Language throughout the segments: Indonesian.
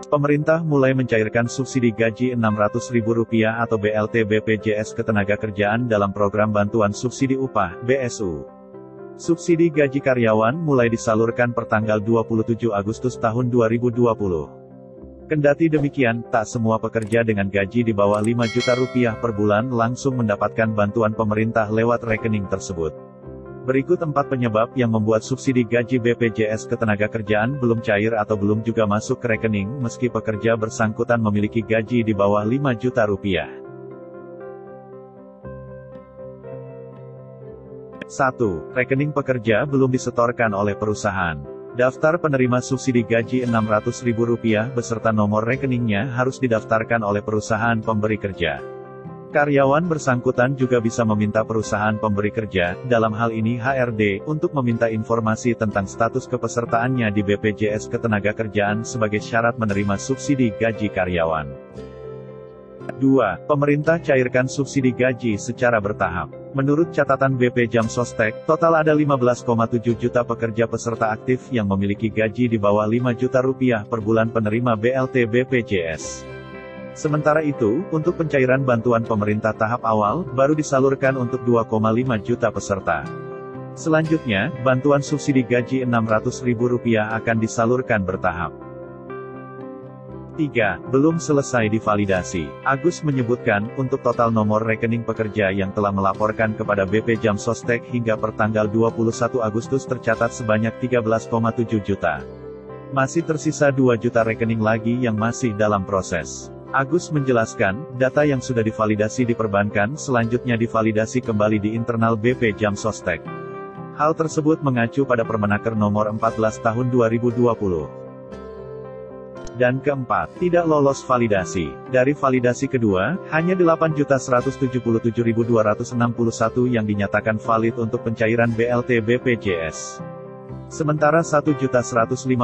Pemerintah mulai mencairkan subsidi gaji Rp600.000 atau BLT BPJS Ketenagakerjaan dalam program Bantuan Subsidi Upah, BSU. Subsidi gaji karyawan mulai disalurkan pertanggal 27 Agustus tahun 2020. Kendati demikian, tak semua pekerja dengan gaji di bawah Rp5 juta per bulan langsung mendapatkan bantuan pemerintah lewat rekening tersebut. Berikut 4 penyebab yang membuat subsidi gaji BPJS Ketenagakerjaan belum cair atau belum juga masuk ke rekening meski pekerja bersangkutan memiliki gaji di bawah Rp5 juta. 1. Rekening pekerja belum disetorkan oleh perusahaan. Daftar penerima subsidi gaji Rp600.000 beserta nomor rekeningnya harus didaftarkan oleh perusahaan pemberi kerja. Karyawan bersangkutan juga bisa meminta perusahaan pemberi kerja, dalam hal ini HRD, untuk meminta informasi tentang status kepesertaannya di BPJS Ketenagakerjaan sebagai syarat menerima subsidi gaji karyawan. 2. Pemerintah cairkan subsidi gaji secara bertahap. Menurut catatan BP Jam Sostek, total ada 15,7 juta pekerja peserta aktif yang memiliki gaji di bawah Rp5 juta per bulan penerima BLT BPJS. Sementara itu, untuk pencairan bantuan pemerintah tahap awal, baru disalurkan untuk 2,5 juta peserta. Selanjutnya, bantuan subsidi gaji Rp600.000 akan disalurkan bertahap. 3. Belum selesai divalidasi. Agus menyebutkan, untuk total nomor rekening pekerja yang telah melaporkan kepada BP Jam Sostek hingga pertanggal 21 Agustus tercatat sebanyak 13,7 juta. Masih tersisa 2 juta rekening lagi yang masih dalam proses. Agus menjelaskan, data yang sudah divalidasi diperbankan selanjutnya divalidasi kembali di internal BP Jam Sostek. Hal tersebut mengacu pada Permenaker nomor 14 tahun 2020. Dan keempat, tidak lolos validasi. Dari validasi kedua, hanya 8.177.261 yang dinyatakan valid untuk pencairan BLT BPJS. Sementara 1.155.125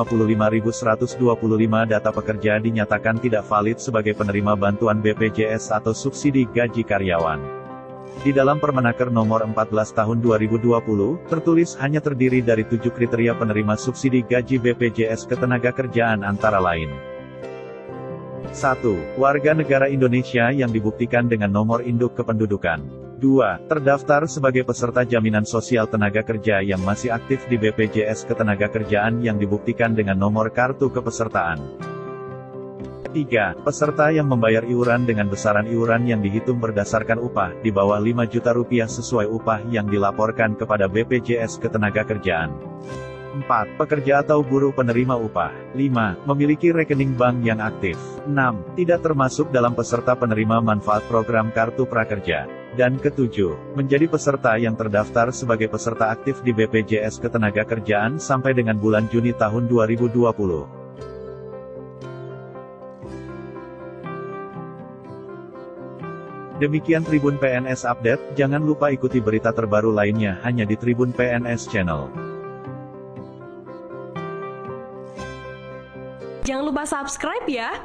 data pekerja dinyatakan tidak valid sebagai penerima bantuan BPJS atau subsidi gaji karyawan. Di dalam Permenaker nomor 14 tahun 2020, tertulis hanya terdiri dari 7 kriteria penerima subsidi gaji BPJS Ketenagakerjaan antara lain. 1. Warga negara Indonesia yang dibuktikan dengan nomor induk kependudukan. 2. Terdaftar sebagai peserta jaminan sosial tenaga kerja yang masih aktif di BPJS Ketenagakerjaan yang dibuktikan dengan nomor kartu kepesertaan. 3. Peserta yang membayar iuran dengan besaran iuran yang dihitung berdasarkan upah, di bawah Rp5 juta sesuai upah yang dilaporkan kepada BPJS Ketenagakerjaan. 4. Pekerja atau buruh penerima upah. 5. Memiliki rekening bank yang aktif. 6. Tidak termasuk dalam peserta penerima manfaat program Kartu Prakerja. Dan ketujuh, menjadi peserta yang terdaftar sebagai peserta aktif di BPJS Ketenagakerjaan sampai dengan bulan Juni tahun 2020. Demikian Tribun PNS Update, jangan lupa ikuti berita terbaru lainnya hanya di Tribun PNS Channel. Jangan lupa subscribe ya!